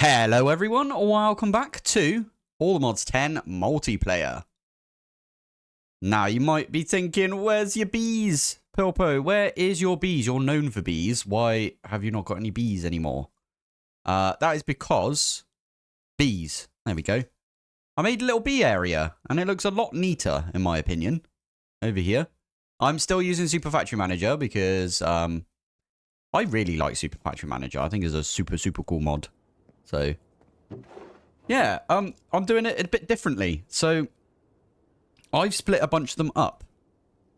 Hello everyone, welcome back to All the Mods 10 multiplayer. Now you might be thinking, where's your bees? Pilpoh, where is your bees? You're known for bees. Why have you not got any bees anymore? That is because bees. There we go. I made a little bee area and it looks a lot neater in my opinion. Over here. I'm still using Super Factory Manager because I really like Super Factory Manager. I think it's a super cool mod. So, yeah, I'm doing it a bit differently. So, I've split a bunch of them up.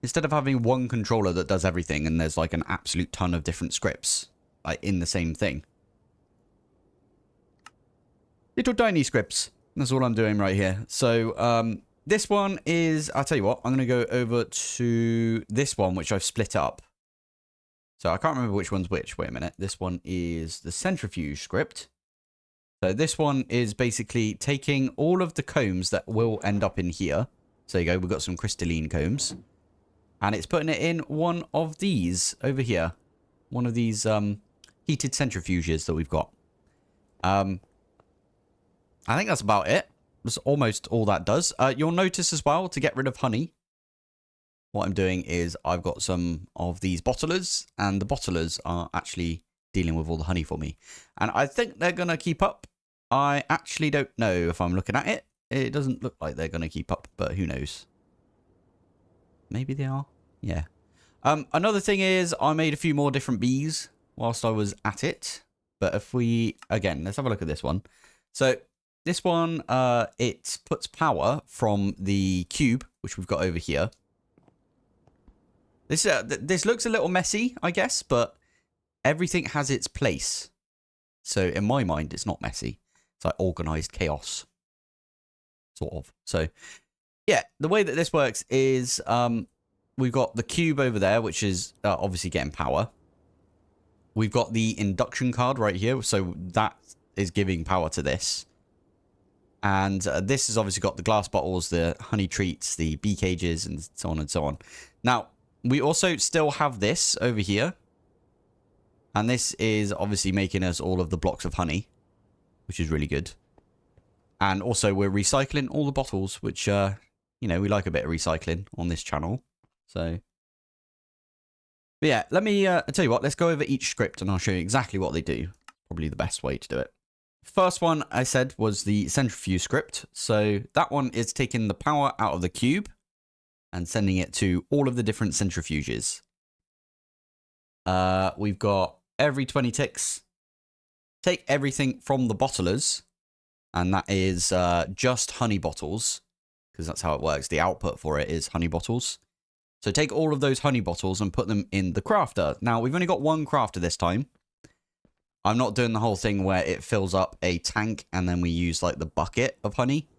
Instead of having one controller that does everything and there's like an absolute ton of different scripts like in the same thing. Little tiny scripts. That's all I'm doing right here. So, this one is, I'll tell you what, I'm going to go over to this one, which I've split up. So, I can't remember which one's which. Wait a minute. This one is the centrifuge script. So this one is basically taking all of the combs that will end up in here. So there you go, we've got some crystalline combs. And it's putting it in one of these over here. One of these heated centrifuges that we've got. I think that's about it. That's almost all that does. You'll notice as well, to get rid of honey, what I'm doing is I've got some of these bottlers. And the bottlers are actually dealing with all the honey for me. And I think they're going to keep up. I actually don't know if I'm looking at it. It doesn't look like they're going to keep up, but who knows? Maybe they are. Yeah. Another thing is I made a few more different bees whilst I was at it. But if we, again, let's have a look at this one. So this one, it puts power from the cube, which we've got over here. This looks a little messy, I guess, but everything has its place. So in my mind, it's not messy. It's like organized chaos. Sort of. So yeah, the way that this works is we've got the cube over there, which is obviously getting power. We've got the induction card right here. So that is giving power to this. And this has obviously got the glass bottles, the honey treats, the bee cages, and so on and so on. Now, we also still have this over here. And this is obviously making us all of the blocks of honey, which is really good. And also we're recycling all the bottles, which, you know, we like a bit of recycling on this channel. So, but yeah, let me I'll tell you what, let's go over each script and I'll show you exactly what they do. Probably the best way to do it. First one I said was the centrifuge script. So that one is taking the power out of the cube and sending it to all of the different centrifuges. We've got every 20 ticks, take everything from the bottlers, and that is just honey bottles, because that's how it works. The output for it is honey bottles. So take all of those honey bottles and put them in the crafter. Now, we've only got one crafter this time. I'm not doing the whole thing where it fills up a tank and then we use like the bucket of honey.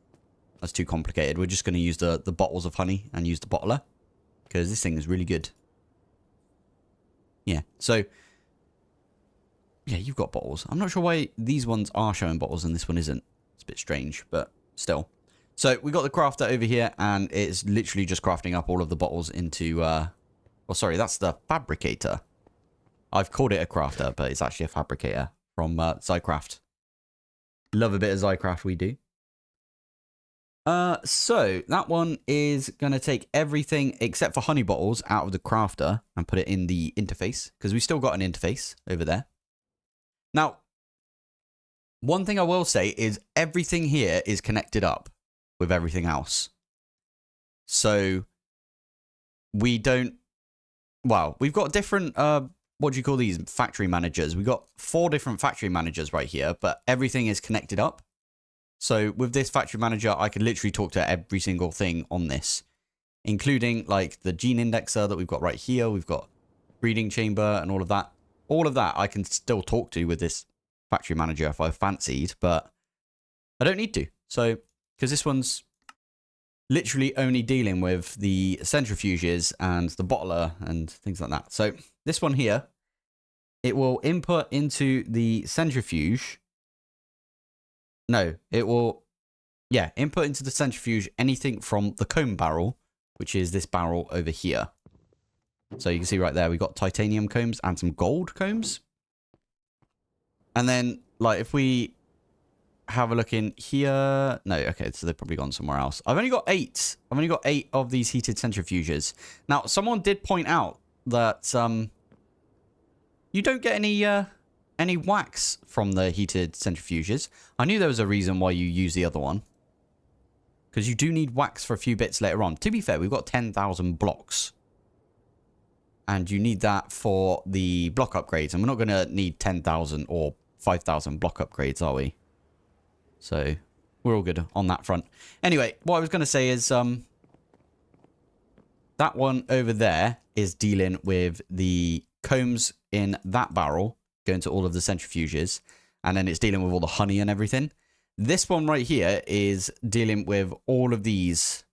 That's too complicated. We're just going to use the bottles of honey and use the bottler, because this thing is really good. Yeah, so yeah, you've got bottles. I'm not sure why these ones are showing bottles and this one isn't. It's a bit strange, but still. So we got the crafter over here, and it's literally just crafting up all of the bottles into, well, sorry, that's the fabricator. I've called it a crafter, but it's actually a fabricator from Zycraft. Love a bit of Zycraft, we do. So that one is going to take everything except for honey bottles out of the crafter and put it in the interface, because we still got an interface over there. Now, one thing I will say is everything here is connected up with everything else. So we don't, well, we've got different, what do you call these? Factory managers. We've got 4 different factory managers right here, but everything is connected up. So with this factory manager, I could literally talk to every single thing on this, including like the gene indexer that we've got right here. We've got breeding chamber and all of that. All of that I can still talk to with this factory manager if I fancied, but I don't need to. So, because this one's literally only dealing with the centrifuges and the bottler and things like that. So this one here, it will input into the centrifuge. No, it will, yeah, input into the centrifuge anything from the comb barrel, which is this barrel over here. So you can see right there, we've got titanium combs and some gold combs. And then, like, if we have a look in here. No, okay, so they've probably gone somewhere else. I've only got 8. I've only got 8 of these heated centrifuges. Now, someone did point out that you don't get any wax from the heated centrifuges. I knew there was a reason why you use the other one. Because you do need wax for a few bits later on. To be fair, we've got 10,000 blocks. And you need that for the block upgrades. And we're not going to need 10,000 or 5,000 block upgrades, are we? So, we're all good on that front. Anyway, what I was going to say is... that one over there is dealing with the combs in that barrel. Going to all of the centrifuges. And then it's dealing with all the honey and everything. This one right here is dealing with all of these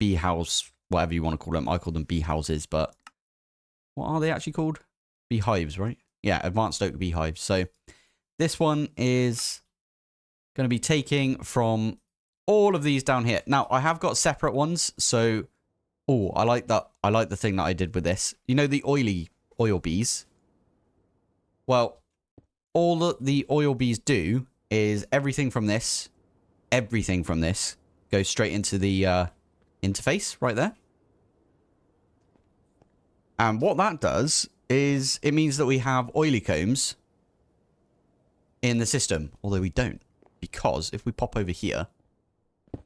bee house, whatever you want to call them. I call them bee houses, but what are they actually called? Beehives, right? Yeah, advanced oak beehives. So this one is going to be taking from all of these down here. Now, I have got separate ones. So, oh, I like that. I like the thing that I did with this. You know, the oil bees. Well, all that the oil bees do is everything from this goes straight into the interface right there. And what that does is it means that we have oily combs in the system, although we don't, because if we pop over here,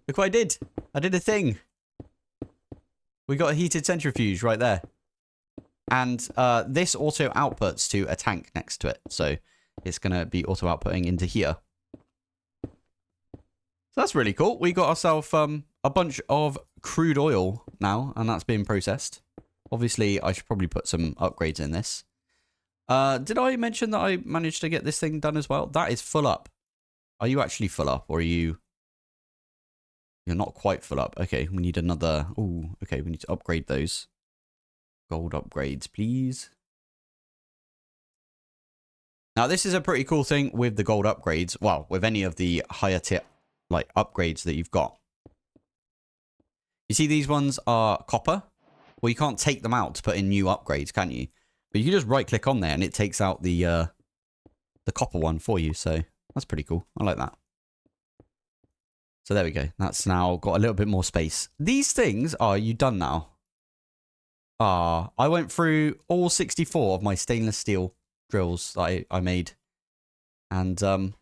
look what I did. I did a thing. We got a heated centrifuge right there. And this auto outputs to a tank next to it. So it's going to be auto outputting into here. So that's really cool. We got ourselves a bunch of crude oil now, and that's being processed. Obviously, I should probably put some upgrades in this. Did I mention that I managed to get this thing done as well? That is full up. Are you actually full up, or are you... You're not quite full up. Okay, we need another... Ooh, okay, we need to upgrade those. Gold upgrades, please. Now, this is a pretty cool thing with the gold upgrades. Well, with any of the higher tier... like upgrades that you've got. You see these ones are copper? Well, you can't take them out to put in new upgrades, can you? But you can just right click on there and it takes out the copper one for you. So that's pretty cool. I like that. So there we go. That's now got a little bit more space. These things are you done now? I went through all 64 of my stainless steel drills that I made. And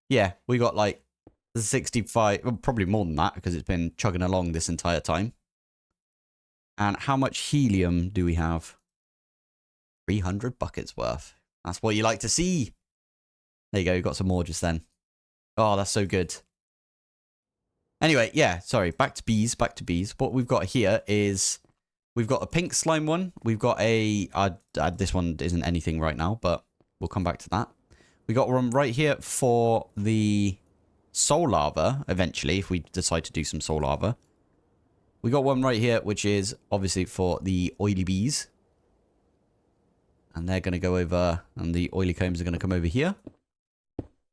yeah, we got like 65, well, probably more than that because it's been chugging along this entire time. And how much helium do we have? 300 buckets worth. That's what you like to see. There you go, got some more just then. Oh, that's so good. Anyway, yeah, sorry, back to bees. What we've got here is we've got a pink slime one. We've got a, this one isn't anything right now, but we'll come back to that. We got one right here for the soul lava, eventually, if we decide to do some soul lava. We got one right here, which is obviously for the oily bees. And they're going to go over, and the oily combs are going to come over here.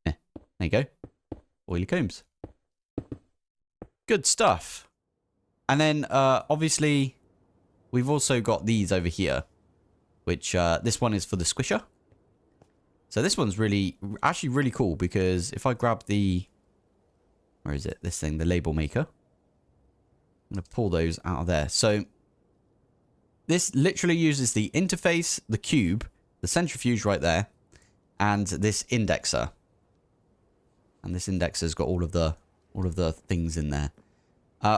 There you go. Oily combs. Good stuff. And then, obviously, we've also got these over here, which this one is for the squisher. So this one's actually really cool because if I grab the, where is it? This thing, the label maker. I'm going to pull those out of there. So this literally uses the interface, the cube, the centrifuge right there, and this indexer. And this indexer's got all of the things in there.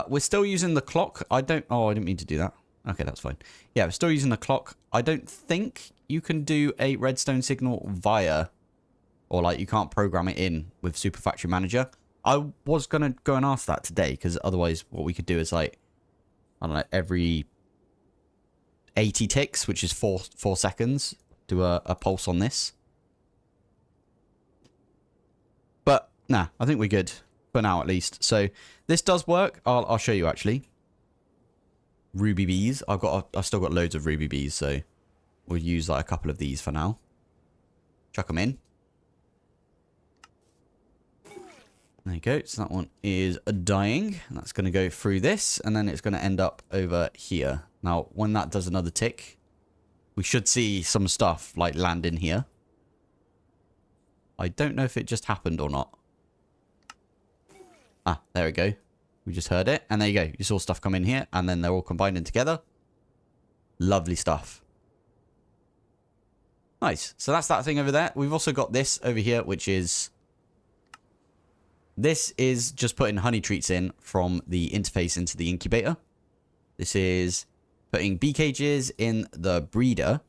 We're still using the clock. Oh, I didn't mean to do that. Okay, that's fine. Yeah, we're still using the clock. I don't think you can do a redstone signal via, or like you can't program it in with Super Factory Manager. I was going to go and ask that today, because otherwise what we could do is like, I don't know, every 80 ticks, which is 4 seconds, do a pulse on this. But, nah, I think we're good. For now, at least. So, this does work. I'll show you, actually. Ruby bees. I've still got loads of ruby bees, so we'll use like a couple of these for now. Chuck them in. There you go. So that one is dying. That's going to go through this, and then it's going to end up over here. Now, when that does another tick, we should see some stuff like land in here. I don't know if it just happened or not. Ah, there we go. We just heard it. And there you go. You saw stuff come in here. And then they're all combining together. Lovely stuff. Nice. So that's that thing over there. We've also got this over here, which is... This is just putting honey treats in from the interface into the incubator. This is putting bee cages in the breeder.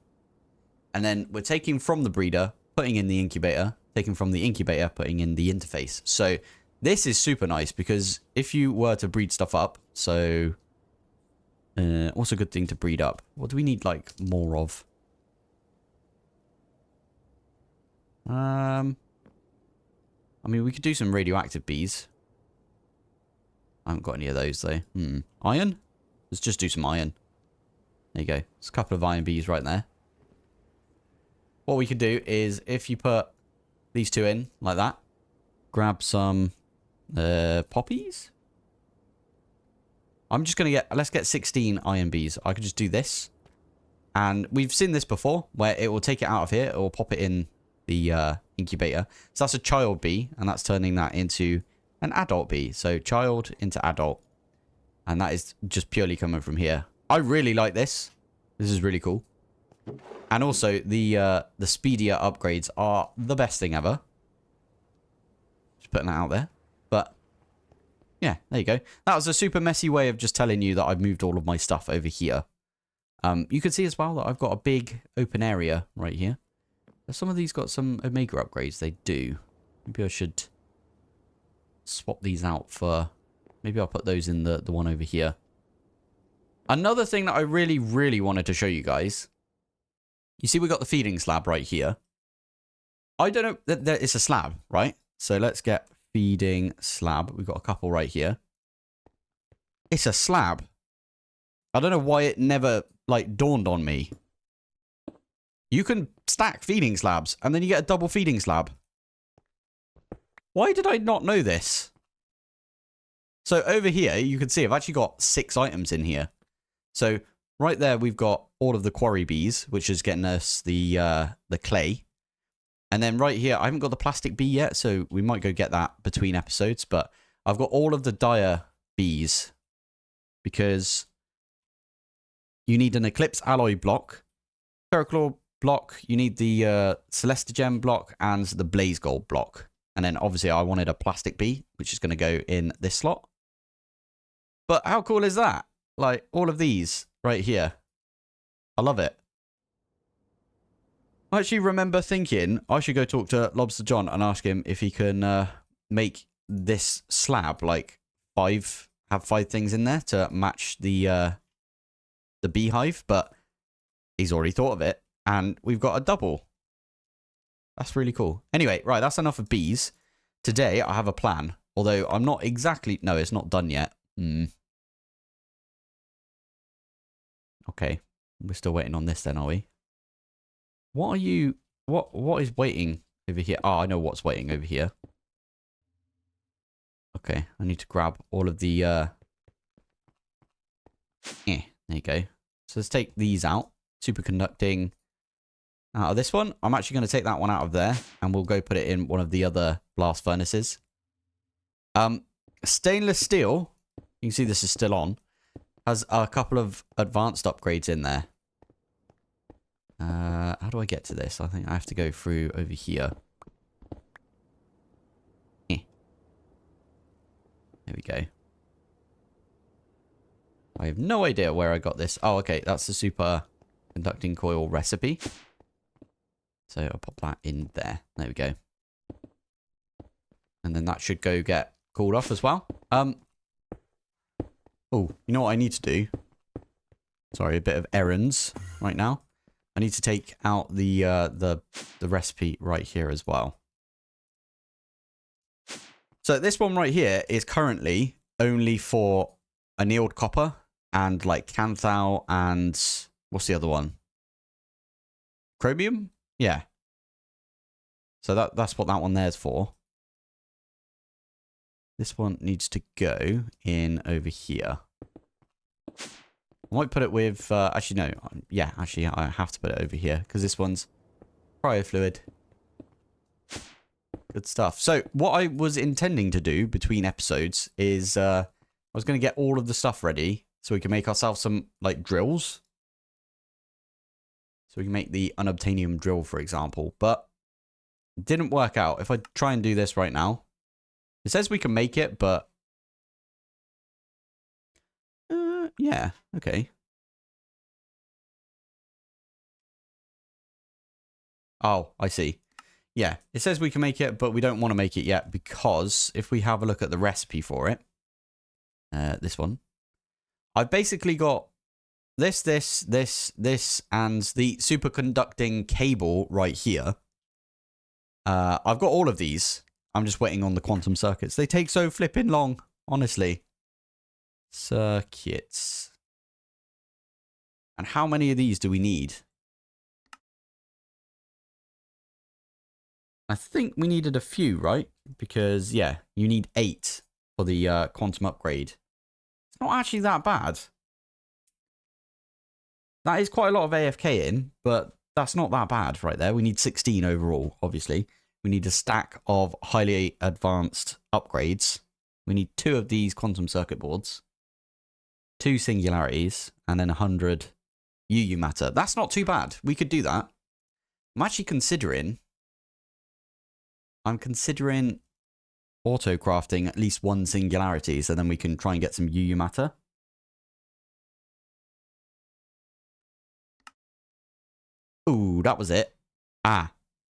And then we're taking from the breeder, putting in the incubator, taking from the incubator, putting in the interface. So this is super nice because if you were to breed stuff up, so also a good thing to breed up. What do we need like more of? I mean, we could do some radioactive bees. I haven't got any of those though. Iron? Let's just do some iron. There you go. There's a couple of iron bees right there. What we could do is if you put these two in like that, grab some poppies. I'm just going to get, let's get 16 iron bees. I could just do this. And we've seen this before where it will take it out of here. It will pop it in the incubator. So that's a child bee and that's turning that into an adult bee. So child into adult. And that is just purely coming from here. I really like this. This is really cool. And also the speedier upgrades are the best thing ever. Just putting that out there. But yeah, there you go. That was a super messy way of just telling you that I've moved all of my stuff over here. You can see as well that I've got a big open area right here. Have some of these got some Omega upgrades? They do. Maybe I should swap these out for... Maybe I'll put those in the one over here. Another thing that I really, really wanted to show you guys. You see we got the feeding slab right here. I don't know... It's a slab, right? So let's get feeding slab. We've got a couple right here. It's a slab. I don't know why it never, like, dawned on me. You can stack feeding slabs, and then you get a double feeding slab. Why did I not know this? So over here, you can see I've actually got 6 items in here. So right there, we've got all of the quarry bees, which is getting us the clay. And then right here, I haven't got the plastic bee yet, so we might go get that between episodes. But I've got all of the dire bees because you need an Eclipse alloy block, Periclor block, you need the Celestigem block, and the Blaze Gold block. And then obviously I wanted a plastic bee, which is going to go in this slot. But how cool is that? Like, all of these right here. I love it. I actually remember thinking I should go talk to Lobster John and ask him if he can make this slab, like, have 5 things in there to match the beehive. But he's already thought of it. And we've got a double. That's really cool. Anyway, right, that's enough of bees. Today, I have a plan. Although, I'm not exactly... No, it's not done yet. Okay. We're still waiting on this then, are we? What are you... What is waiting over here? Oh, I know what's waiting over here. Okay, I need to grab all of the... there you go. So let's take these out. Superconducting... Out of this one, I'm actually going to take that one out of there, and we'll go put it in one of the other blast furnaces. Stainless steel, you can see this is still on, has a couple of advanced upgrades in there. How do I get to this? I think I have to go through over here. There we go. I have no idea where I got this. Oh, okay, that's the super conducting coil recipe. So I'll pop that in there. There we go. And then that should go get cooled off as well. Oh, you know what I need to do? Sorry, a bit of errands right now. I need to take out the recipe right here as well. So this one right here is currently only for annealed copper and like canthal and what's the other one? Chromium? Yeah. So that's what that one there's for. This one needs to go in over here. I might put it with... actually, no. Yeah, actually, I have to put it over here. Because this one's cryofluid. Good stuff. So what I was intending to do between episodes is I was going to get all of the stuff ready so we can make ourselves some like drills. So we can make the unobtainium drill, for example. But it didn't work out. If I try and do this right now, it says we can make it, but yeah, okay. Oh, I see. Yeah, it says we can make it, but we don't want to make it yet because if we have a look at the recipe for it, this one, I've basically got this, and the superconducting cable right here. I've got all of these. I'm just waiting on the quantum circuits. They take so flipping long, honestly. Circuits. And how many of these do we need? I think we needed a few, right? Because, yeah, you need 8 for the quantum upgrade. It's not actually that bad. That is quite a lot of AFK in, but that's not that bad right there. We need 16 overall, obviously. We need a stack of highly advanced upgrades. We need 2 of these quantum circuit boards, 2 singularities, and then 100 UU matter. That's not too bad. We could do that. I'm actually considering... auto-crafting at least 1 singularity, so then we can try and get some UU matter. Ooh, that was it. Ah.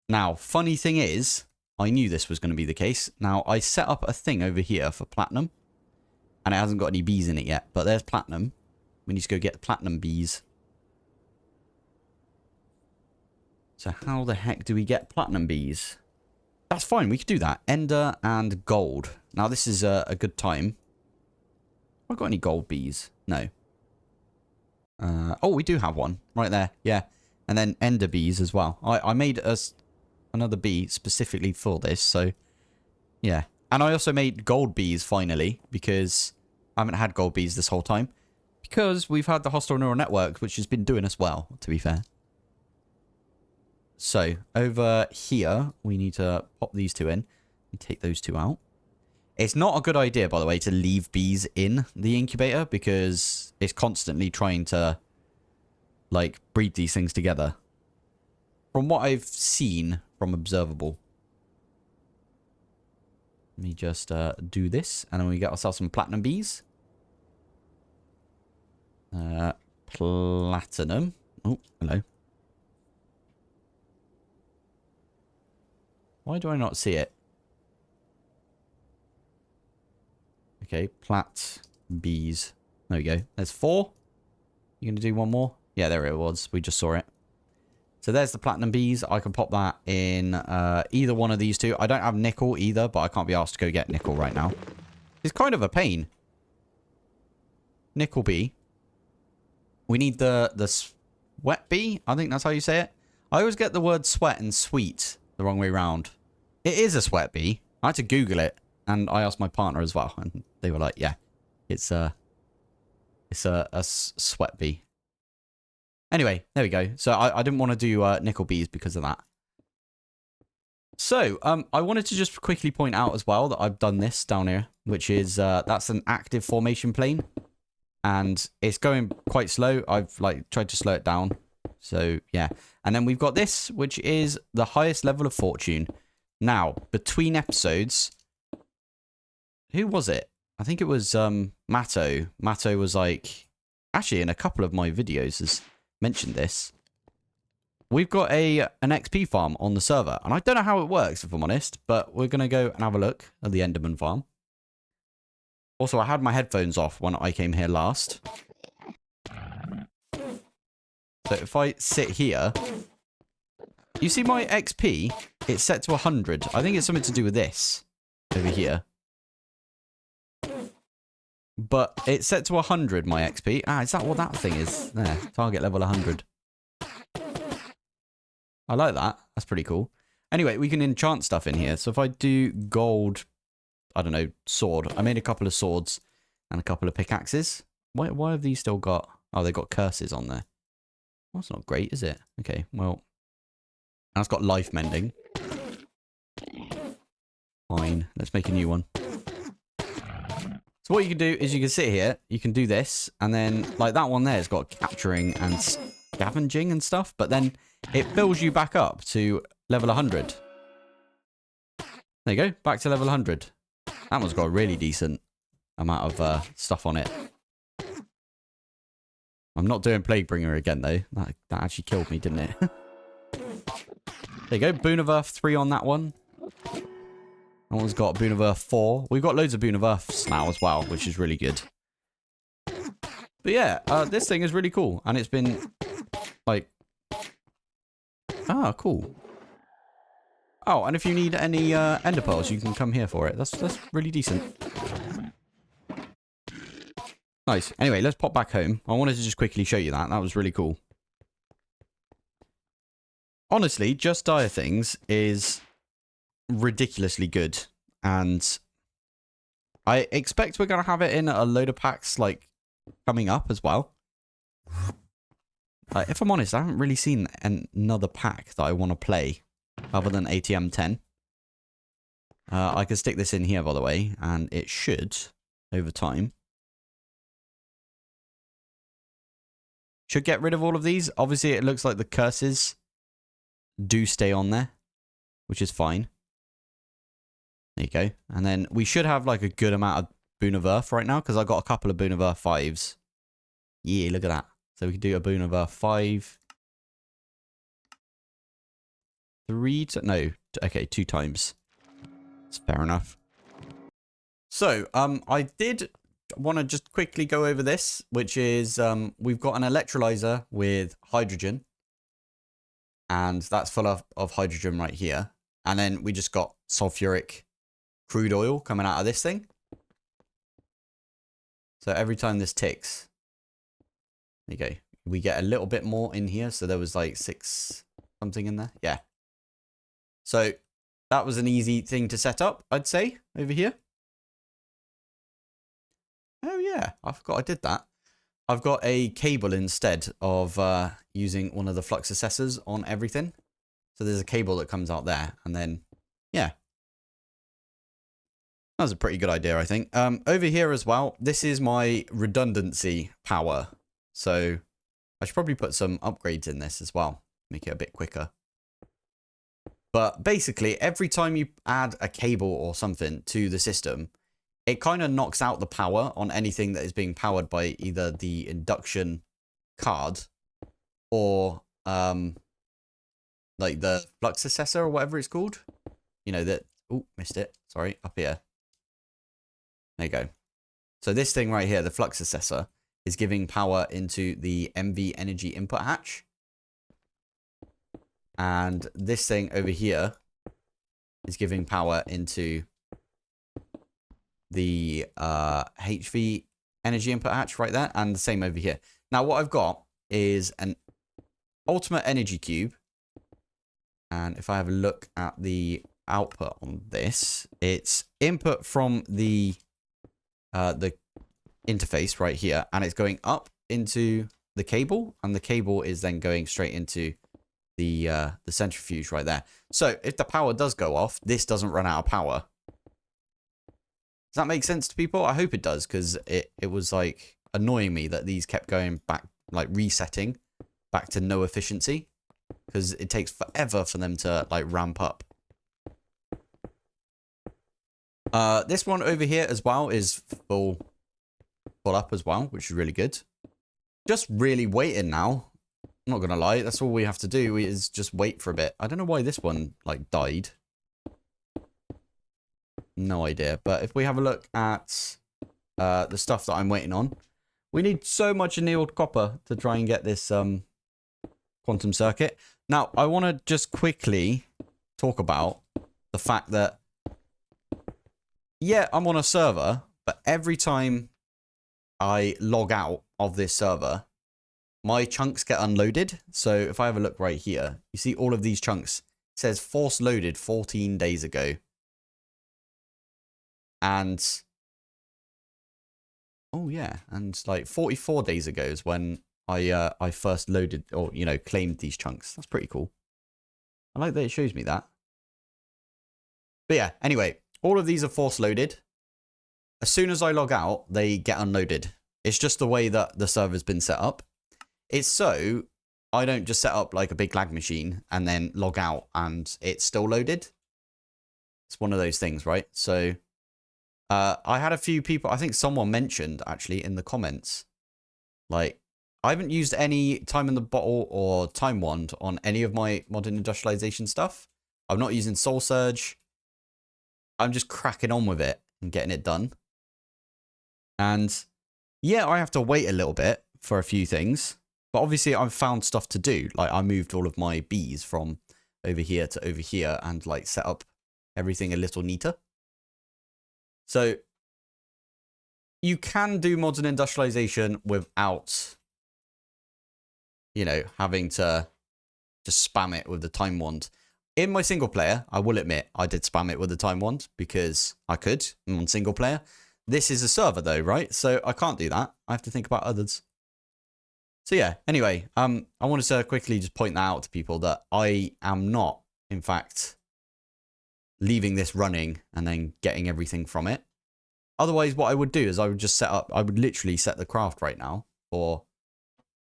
Now, funny thing is, I knew this was going to be the case. Now, I set up a thing over here for platinum, and it hasn't got any bees in it yet, but there's platinum. We need to go get the platinum bees. So how the heck do we get platinum bees? That's fine, we could do that. Ender and gold. Now, this is a good time. Have I got any gold bees? No. Oh, we do have one. Right there, yeah. And then ender bees as well. I made another bee specifically for this, so... yeah. And I also made gold bees, finally, because I haven't had gold bees this whole time. Because we've had the hostile neural network, which has been doing us well, to be fair. So, over here, we need to pop these 2 in and take those 2 out. It's not a good idea, by the way, to leave bees in the incubator because it's constantly trying to, like, breed these things together. From what I've seen from Observable. Let me just do this, and then we get ourselves some platinum bees. Platinum. Oh, hello. Why do I not see it? Okay, plat bees. There we go. There's 4. You going to do one more? Yeah, there it was. We just saw it. So there's the platinum bees. I can pop that in either one of these 2. I don't have nickel either, but I can't be asked to go get nickel right now. It's kind of a pain. Nickel bee. We need the sweat bee. I think that's how you say it. I always get the word sweat and sweet the wrong way round. It is a sweat bee. I had to Google it, and I asked my partner as well, and they were like, "Yeah, it's a sweat bee." Anyway, there we go. So I didn't want to do nickel bees because of that. So I wanted to just quickly point out as well that I've done this down here, which is that's an active formation plane, and it's going quite slow. I've like tried to slow it down. So yeah, and then we've got this, which is the highest level of fortune. Now, between episodes, who was it? I think it was Matto. Matto was like, actually in a couple of my videos has mentioned this. We've got an XP farm on the server, and I don't know how it works, if I'm honest, but we're going to go and have a look at the Enderman farm. Also, I had my headphones off when I came here last. So if I sit here, you see my XP? It's set to 100. I think it's something to do with this over here. But it's set to 100, my XP. Ah, is that what that thing is? There, target level 100. I like that. That's pretty cool. Anyway, we can enchant stuff in here. So if I do gold, I don't know, sword. I made a couple of swords and a couple of pickaxes. Why have these still got... oh, they've got curses on there. Well, that's not great, is it? Okay, well... that's got life mending. fine. Let's make a new one. So what you can do is you can sit here, you can do this, and then like that one there has got capturing and scavenging and stuff, but then it fills you back up to level 100. There you go, back to level 100. That one's got a really decent amount of stuff on it. I'm not doing Plaguebringer again though. That actually killed me, didn't it? There you go, Boon of Earth 3 on that one. That one's got Boon of Earth 4. We've got loads of Boon of Earths now as well, which is really good. But yeah, this thing is really cool. And it's been, like... Ah, cool. Oh, and if you need any ender pearls, you can come here for it. That's really decent. Nice. Anyway, let's pop back home. I wanted to just quickly show you that. That was really cool. Honestly, Just Dire Things is ridiculously good, and I expect we're gonna have it in a load of packs like coming up as well. If I'm honest, I haven't really seen another pack that I want to play other than ATM10. I can stick this in here, by the way, and it should over time should get rid of all of these. Obviously it looks like the curses do stay on there, which is fine. There you go. And then we should have like a good amount of Boon of Earth right now, because I've got a couple of Boon of Earth 5s. Yeah, look at that. So we can do a Boon of Earth 5. 3 to... No. Okay, 2 times. That's fair enough. So, I did want to just quickly go over this, which is we've got an electrolyzer with hydrogen. And that's full of hydrogen right here. And then we just got sulfuric crude oil coming out of this thing. So every time this ticks, there you go. We get a little bit more in here. So there was like 6 something in there. Yeah. So that was an easy thing to set up, I'd say, over here. Oh yeah, I forgot I did that. I've got a cable instead of using one of the flux assessors on everything. So there's a cable that comes out there, and then, yeah. That was a pretty good idea, I think. Over here as well, this is my redundancy power. So I should probably put some upgrades in this as well. Make it a bit quicker. But basically, every time you add a cable or something to the system, it kind of knocks out the power on anything that is being powered by either the induction card or like the flux assessor or whatever it's called. You know that... Oh, missed it. Sorry, up here. There you go. So this thing right here, the flux assessor, is giving power into the MV energy input hatch. And this thing over here is giving power into the HV energy input hatch right there, and the same over here. Now what I've got is an ultimate energy cube, and if I have a look at the output on this, it's input from the interface right here, and it's going up into the cable, and the cable is then going straight into the centrifuge right there. So if the power does go off, this doesn't run out of power. Does that make sense to people? I hope it does, because it was like annoying me that these kept going back, like resetting back to no efficiency, because it takes forever for them to like ramp up. This one over here as well is full up as well, which is really good. Just really waiting now. I'm not gonna lie, that's all we have to do is just wait for a bit. I don't know why this one like died. No idea. But if we have a look at the stuff that I'm waiting on, we need so much annealed copper to try and get this quantum circuit. Now, I want to just quickly talk about the fact that, yeah, I'm on a server, but every time I log out of this server, my chunks get unloaded. So if I have a look right here, you see all of these chunks. It says force loaded 14 days ago. And, oh yeah, and like 44 days ago is when I first loaded, or, you know, claimed these chunks. That's pretty cool. I like that it shows me that. But yeah, anyway, all of these are force loaded. As soon as I log out, they get unloaded. It's just the way that the server's been set up. It's so I don't just set up like a big lag machine and then log out and it's still loaded. It's one of those things, right? So I had a few people, I think someone mentioned actually in the comments, like, I haven't used any time in the bottle or time wand on any of my modern industrialization stuff. I'm not using soul surge. I'm just cracking on with it and getting it done. And yeah, I have to wait a little bit for a few things, but obviously I've found stuff to do. Like I moved all of my bees from over here to over here and like set up everything a little neater. So you can do modern industrialization without, you know, having to just spam it with the time wand. In my single player, I will admit I did spam it with the time wand because I could on single player. This is a server though, right? So I can't do that. I have to think about others. So yeah, anyway, I wanted to quickly just point that out to people that I am not, in fact, leaving this running and then getting everything from it. Otherwise, what I would do is I would just set up, I would literally set the craft right now for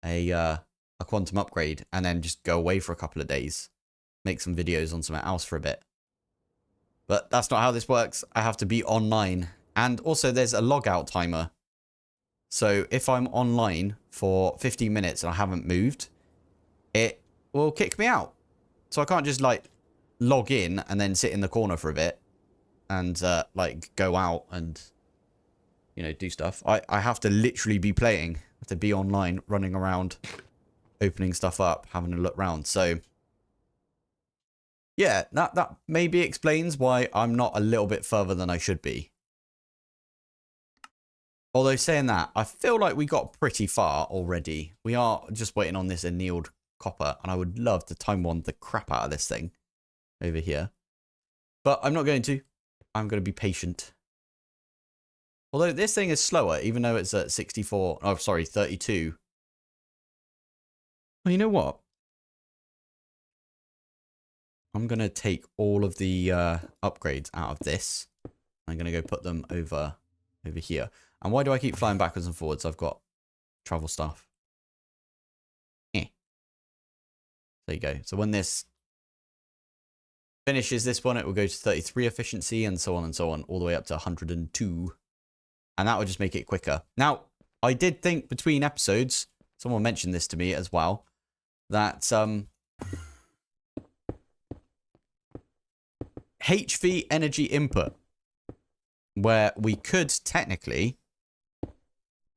a quantum upgrade and then just go away for a couple of days, make some videos on something else for a bit. But that's not how this works. I have to be online. And also there's a logout timer. So if I'm online for 15 minutes and I haven't moved, it will kick me out. So I can't just like log in and then sit in the corner for a bit and like go out and, you know, do stuff. I have to literally be playing. I have to be online, running around, opening stuff up, having a look around. So yeah, that maybe explains why I'm not a little bit further than I should be. Although saying that, I feel like we got pretty far already. We are just waiting on this annealed copper, and I would love to time wand the crap out of this thing over here. But I'm not going to. I'm going to be patient. Although this thing is slower, even though it's at 64. Oh, sorry, 32. Well, you know what? I'm going to take all of the upgrades out of this. I'm going to go put them over here. And why do I keep flying backwards and forwards? I've got travel stuff. There you go. So when this finishes this one, it will go to 33 efficiency and so on, all the way up to 102. And that will just make it quicker. Now, I did think between episodes, someone mentioned this to me as well, that HV energy input, where we could technically,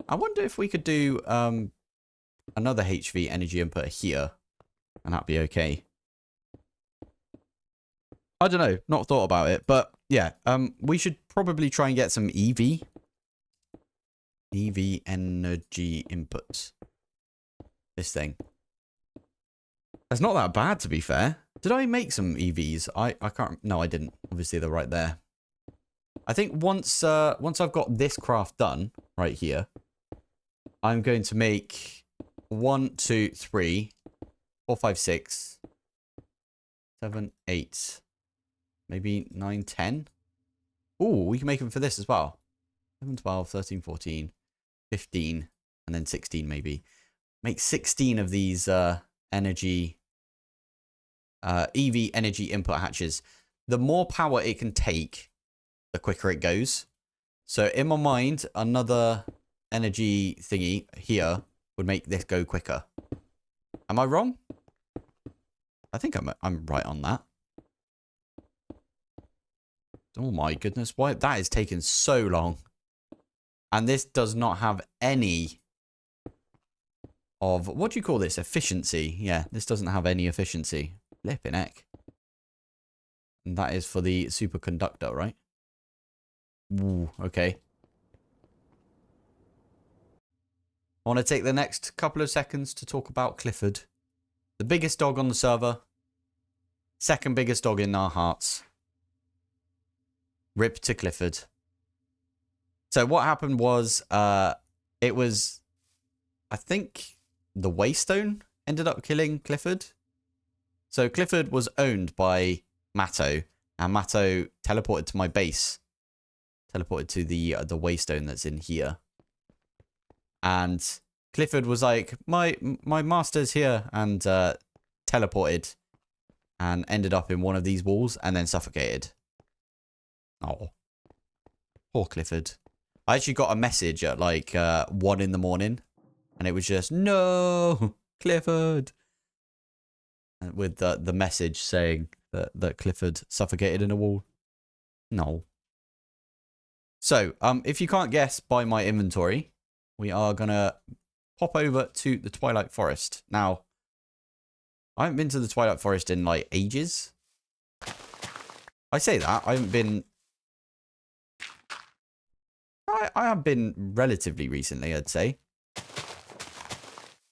I wonder if we could do another HV energy input here, and that'd be okay. I don't know, not thought about it, but yeah, we should probably try and get some EV energy inputs. This thing. It's not that bad, to be fair. Did I make some EVs? I can't. No, I didn't. Obviously, they're right there. I think once I've got this craft done right here, I'm going to make 1, 2, 3, 4, 5, 6, 7, 8, maybe 9, 10. Ooh, we can make them for this as well. 11, 12, 13, 14, 15, and then 16 maybe. Make 16 of these energy EV energy input hatches. The more power it can take, the quicker it goes. So in my mind, another energy thingy here would make this go quicker. Am I wrong? I think I'm right on that. Oh my goodness, why that is taking so long. And this does not have any of, what do you call this? Efficiency. Yeah, this doesn't have any efficiency. Flipping heck. And that is for the superconductor, right? Ooh, okay. I want to take the next couple of seconds to talk about Clifford. The biggest dog on the server. Second biggest dog in our hearts. Rip to Clifford. So what happened was, it was, I think, the Waystone ended up killing Clifford. So Clifford was owned by Matto, And Matto teleported to my base. Teleported to the waystone that's in here. And Clifford was like, my master's here, and teleported and ended up in one of these walls and then suffocated. Oh, poor Clifford. I actually got a message at like 1 in the morning, and it was just, no, Clifford. And with the message saying that Clifford suffocated in a wall. No. So, if you can't guess by my inventory, we are going to pop over to the Twilight Forest. Now, I haven't been to the Twilight Forest in like ages. I say that. I haven't been... I have been relatively recently, I'd say.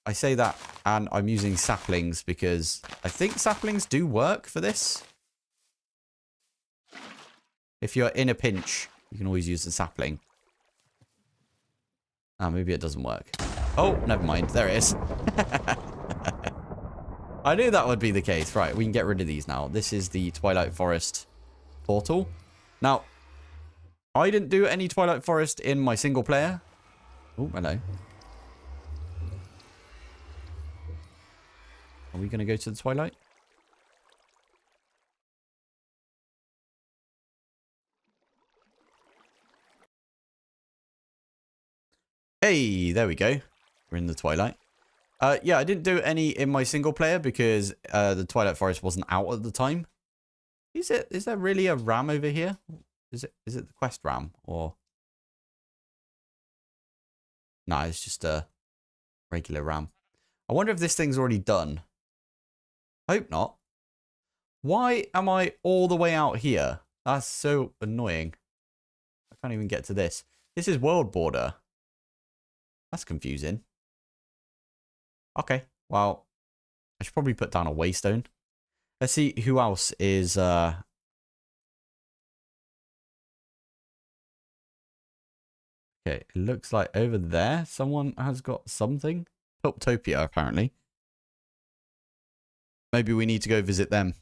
I say that, and I'm using saplings because I think saplings do work for this. If you're in a pinch, you can always use the sapling. Ah, maybe it doesn't work. Oh, never mind. There it is. I knew that would be the case. Right, we can get rid of these now. This is the Twilight Forest portal. Now, I didn't do any Twilight Forest in my single player. Oh, hello. Are we going to go to the Twilight? Hey, there we go. We're in the Twilight. Yeah, I didn't do any in my single player because the Twilight Forest wasn't out at the time. Is there really a ram over here? Is it the quest ram or? No, it's just a regular ram. I wonder if this thing's already done. Hope not. Why am I all the way out here? That's so annoying. I can't even get to this. This is world border. That's confusing. Okay, well, I should probably put down a waystone. Let's see who else is... Okay, it looks like over there someone has got something. Pilptopia, apparently. Maybe we need to go visit them.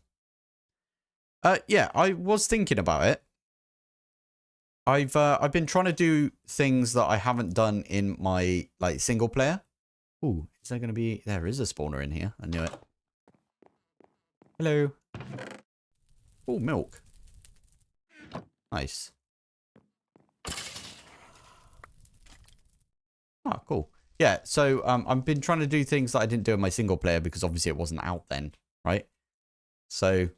Yeah, I was thinking about it. I've been trying to do things that I haven't done in my like single player. Ooh, is there going to be... There is a spawner in here. I knew it. Hello. Oh, milk. Nice. Oh, cool. Yeah, so I've been trying to do things that I didn't do in my single player because obviously it wasn't out then, right? So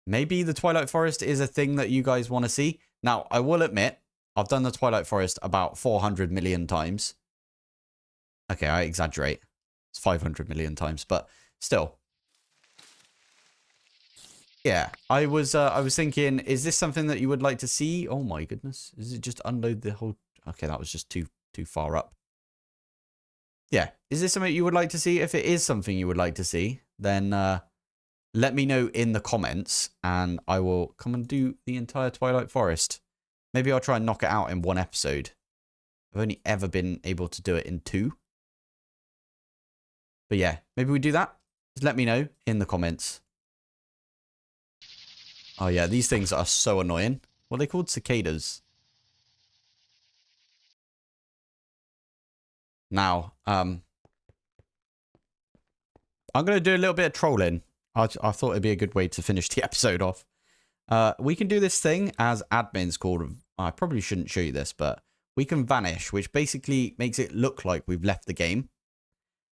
maybe the Twilight Forest is a thing that you guys want to see. Now, I will admit, I've done the Twilight Forest about 400 million times. Okay, I exaggerate. It's 500 million times, but still. Yeah, I was thinking, is this something that you would like to see? Oh my goodness. Is it just unload the whole... Okay, that was just too far up. Yeah, is this something you would like to see? If it is something you would like to see, then let me know in the comments and I will come and do the entire Twilight Forest. Maybe I'll try and knock it out in one episode. I've only ever been able to do it in 2. But yeah, maybe we do that. Just let me know in the comments. Oh yeah, these things are so annoying. What are they called? Cicadas. Now, I'm going to do a little bit of trolling. I thought it'd be a good way to finish the episode off. We can do this thing as admins called... I probably shouldn't show you this, but we can vanish, which basically makes it look like we've left the game.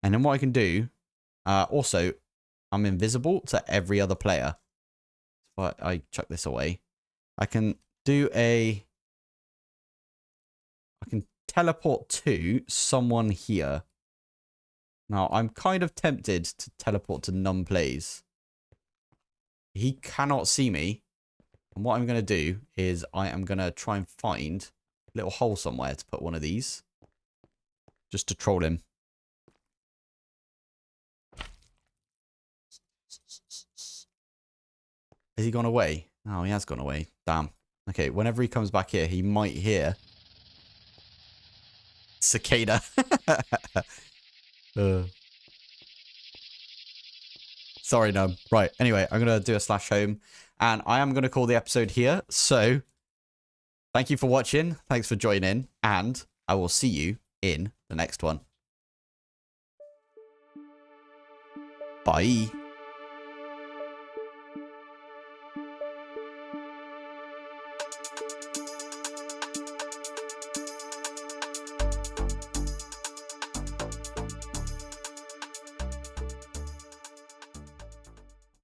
And then what I can do... also, I'm invisible to every other player. But I chuck this away. I can do a... I can teleport to someone here. Now, I'm kind of tempted to teleport to Num Plays. He cannot see me. And what I'm going to do is I am going to try and find a little hole somewhere to put one of these. Just to troll him. Has he gone away? Oh, he has gone away. Damn. Okay, whenever he comes back here, he might hear... Cicada. Sorry, Num. Right, anyway, I'm going to do a slash home. And I am going to call the episode here. So thank you for watching. Thanks for joining. And I will see you in the next one. Bye.